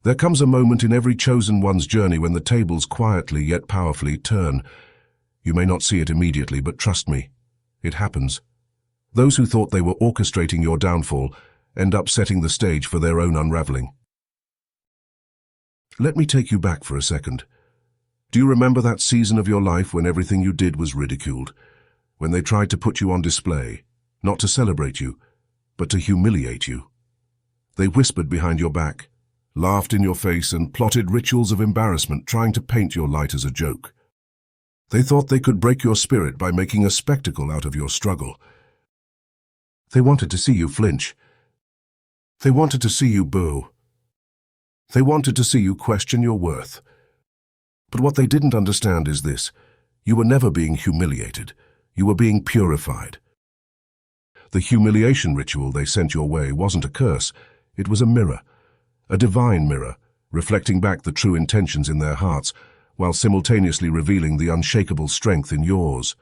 There comes a moment in every chosen one's journey when the tables quietly yet powerfully turn. You may not see it immediately, but trust me, it happens. Those who thought they were orchestrating your downfall end up setting the stage for their own unraveling. Let me take you back for a second. Do you remember that season of your life when everything you did was ridiculed? When they tried to put you on display, not to celebrate you, but to humiliate you? They whispered behind your back, laughed in your face, and plotted rituals of embarrassment, trying to paint your light as a joke. They thought they could break your spirit by making a spectacle out of your struggle. They wanted to see you flinch. They wanted to see you boo. They wanted to see you question your worth. But what they didn't understand is this: you were never being humiliated. You were being purified. The humiliation ritual they sent your way wasn't a curse. It was a mirror, a divine mirror, reflecting back the true intentions in their hearts, while simultaneously revealing the unshakable strength in yours.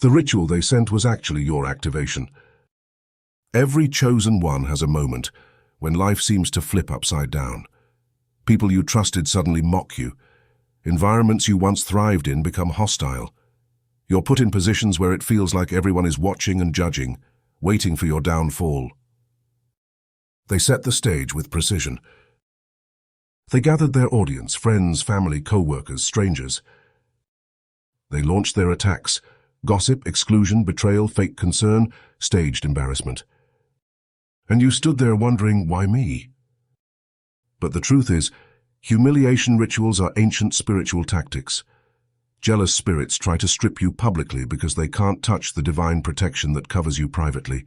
The ritual they sent was actually your activation. Every chosen one has a moment when life seems to flip upside down. People you trusted suddenly mock you. Environments you once thrived in become hostile. You're put in positions where it feels like everyone is watching and judging, waiting for your downfall. They set the stage with precision. They gathered their audience, friends, family, co-workers, strangers. They launched their attacks: gossip, exclusion, betrayal, fake concern, staged embarrassment. And you stood there wondering, why me? But the truth is, humiliation rituals are ancient spiritual tactics. Jealous spirits try to strip you publicly because they can't touch the divine protection that covers you privately.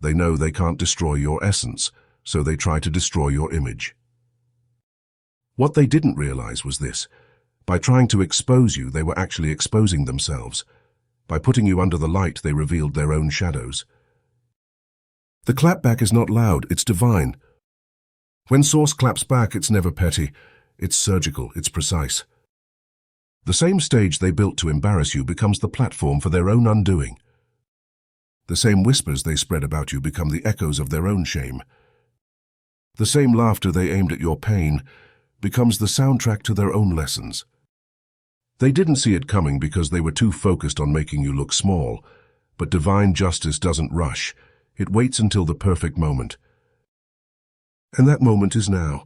They know they can't destroy your essence, so they try to destroy your image. What they didn't realize was this: by trying to expose you, they were actually exposing themselves. By putting you under the light, they revealed their own shadows. The clapback is not loud, it's divine. When Source claps back, it's never petty. It's surgical, it's precise. The same stage they built to embarrass you becomes the platform for their own undoing. The same whispers they spread about you become the echoes of their own shame. The same laughter they aimed at your pain becomes the soundtrack to their own lessons. They didn't see it coming because they were too focused on making you look small, but divine justice doesn't rush. It waits until the perfect moment. And that moment is now.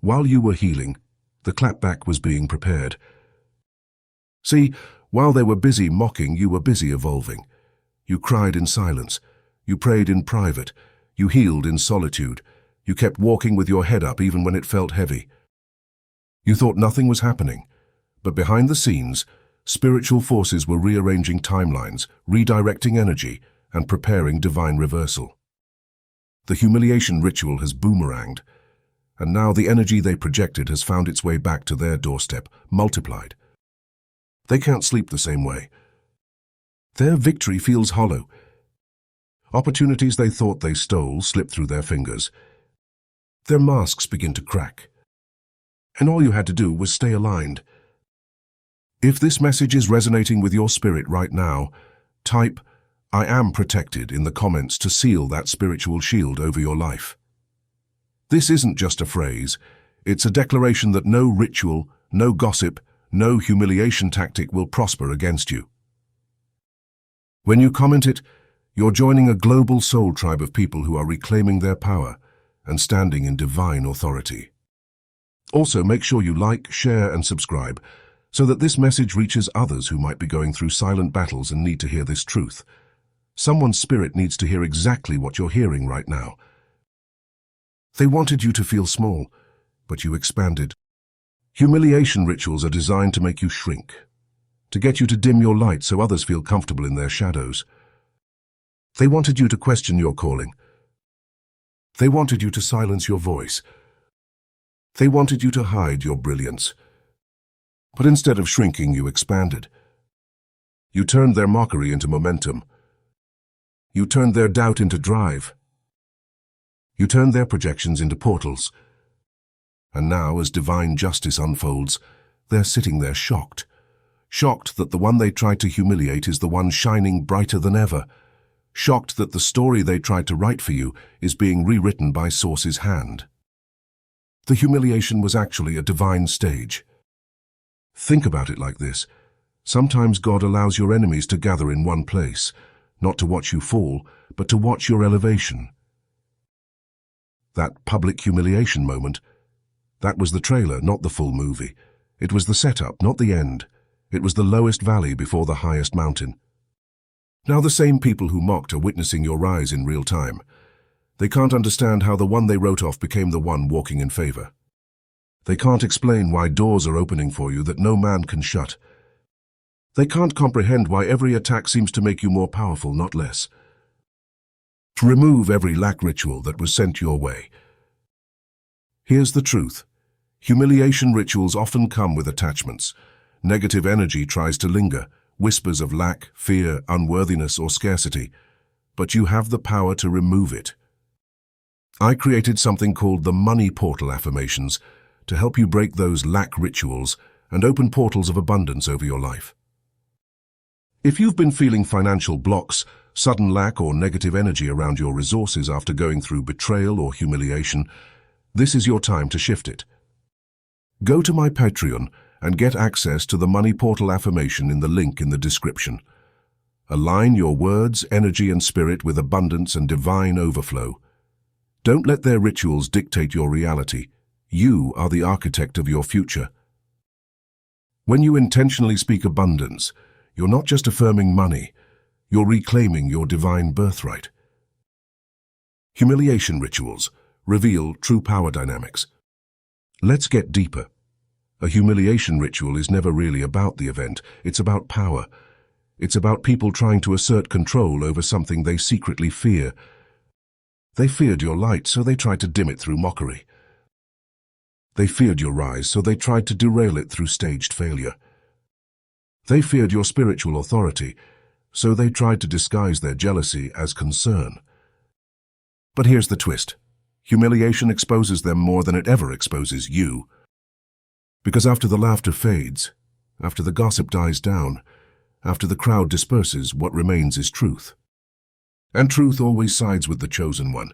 While you were healing, the clapback was being prepared. See, while they were busy mocking, you were busy evolving. You cried in silence. You prayed in private. You healed in solitude. You kept walking with your head up even when it felt heavy. You thought nothing was happening, but behind the scenes, spiritual forces were rearranging timelines, redirecting energy, and preparing divine reversal. The humiliation ritual has boomeranged, and now the energy they projected has found its way back to their doorstep, multiplied. They can't sleep the same way. Their victory feels hollow. Opportunities they thought they stole slip through their fingers. Their masks begin to crack. And all you had to do was stay aligned. If this message is resonating with your spirit right now, type "I am protected" in the comments to seal that spiritual shield over your life. This isn't just a phrase. It's a declaration that no ritual, no gossip, no humiliation tactic will prosper against you. When you comment it, you're joining a global soul tribe of people who are reclaiming their power and standing in divine authority. Also, make sure you like, share, and subscribe so that this message reaches others who might be going through silent battles and need to hear this truth. Someone's spirit needs to hear exactly what you're hearing right now. They wanted you to feel small, but you expanded. Humiliation rituals are designed to make you shrink, to get you to dim your light so others feel comfortable in their shadows. They wanted you to question your calling. They wanted you to silence your voice. They wanted you to hide your brilliance. But instead of shrinking, you expanded. You turned their mockery into momentum. You turned their doubt into drive. You turned their projections into portals. And now, as divine justice unfolds, they're sitting there shocked. Shocked that the one they tried to humiliate is the one shining brighter than ever. shocked that the story they tried to write for you is being rewritten by Source's hand. The humiliation was actually a divine stage. Think about it like this. Sometimes God allows your enemies to gather in one place, not to watch you fall, but to watch your elevation. That public humiliation moment, that was the trailer, not the full movie. It was the setup, not the end. It was the lowest valley before the highest mountain. Now the same people who mocked are witnessing your rise in real time. They can't understand how the one they wrote off became the one walking in favor. They can't explain why doors are opening for you that no man can shut. They can't comprehend why every attack seems to make you more powerful, not less. To remove every lack ritual that was sent your way. Here's the truth. Humiliation rituals often come with attachments. Negative energy tries to linger, whispers of lack, fear, unworthiness, or scarcity. But you have the power to remove it. I created something called the Money Portal Affirmations to help you break those lack rituals and open portals of abundance over your life. If you've been feeling financial blocks, sudden lack, or negative energy around your resources after going through betrayal or humiliation, this is your time to shift it. Go to my Patreon and get access to the Money Portal Affirmation in the link in the description. Align your words, energy, and spirit with abundance and divine overflow. Don't let their rituals dictate your reality. You are the architect of your future. When you intentionally speak abundance, you're not just affirming money, you're reclaiming your divine birthright. Humiliation rituals reveal true power dynamics. Let's get deeper. A humiliation ritual is never really about the event, it's about power. It's about people trying to assert control over something they secretly fear. They feared your light, so they tried to dim it through mockery. They feared your rise, so they tried to derail it through staged failure. They feared your spiritual authority, so they tried to disguise their jealousy as concern. But here's the twist. Humiliation exposes them more than it ever exposes you. Because after the laughter fades, after the gossip dies down, after the crowd disperses, what remains is truth. And truth always sides with the chosen one.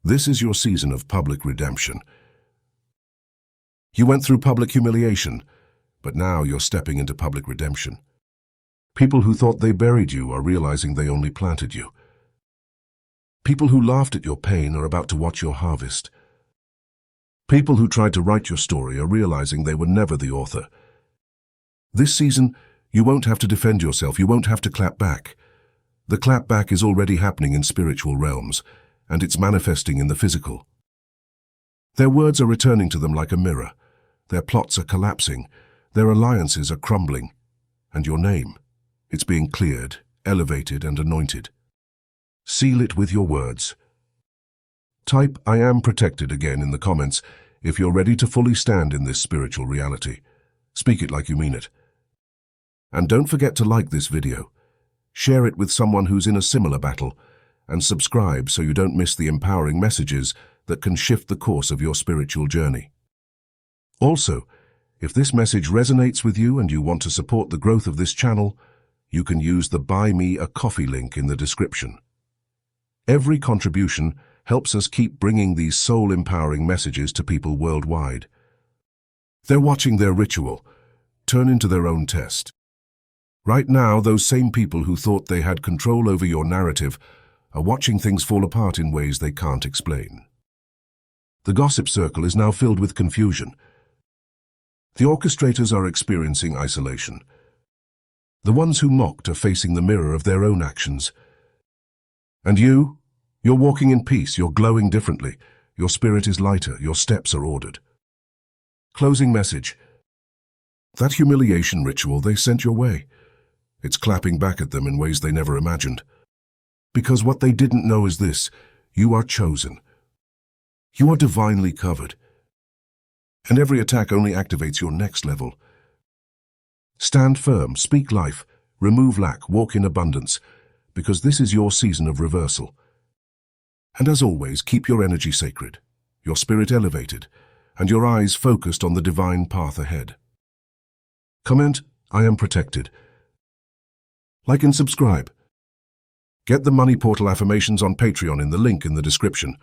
This is your season of public redemption. You went through public humiliation, but now you're stepping into public redemption. People who thought they buried you are realizing they only planted you. People who laughed at your pain are about to watch your harvest. People who tried to write your story are realizing they were never the author. This season, you won't have to defend yourself, you won't have to clap back. The clap back is already happening in spiritual realms, and it's manifesting in the physical. Their words are returning to them like a mirror. Their plots are collapsing. Their alliances are crumbling. And your name, it's being cleared, elevated, and anointed. Seal it with your words. Type "I am protected" again in the comments if you're ready to fully stand in this spiritual reality. Speak it like you mean it. And don't forget to like this video. Share it with someone who's in a similar battle, and subscribe so you don't miss the empowering messages that can shift the course of your spiritual journey. Also, if this message resonates with you and you want to support the growth of this channel, you can use the Buy Me a Coffee link in the description. Every contribution helps us keep bringing these soul-empowering messages to people worldwide. They're watching their ritual turn into their own test. Right now, those same people who thought they had control over your narrative are watching things fall apart in ways they can't explain. The gossip circle is now filled with confusion. The orchestrators are experiencing isolation. The ones who mocked are facing the mirror of their own actions. And you're walking in peace, you're glowing differently, your spirit is lighter, your steps are ordered. Closing message. That humiliation ritual they sent your way, it's clapping back at them in ways they never imagined. Because what they didn't know is this: you are chosen. You are divinely covered. And every attack only activates your next level. Stand firm, speak life, remove lack, walk in abundance, because this is your season of reversal. And as always, keep your energy sacred, your spirit elevated, and your eyes focused on the divine path ahead. Comment, "I am protected." Like and subscribe. Get the Money Portal Affirmations on Patreon in the link in the description.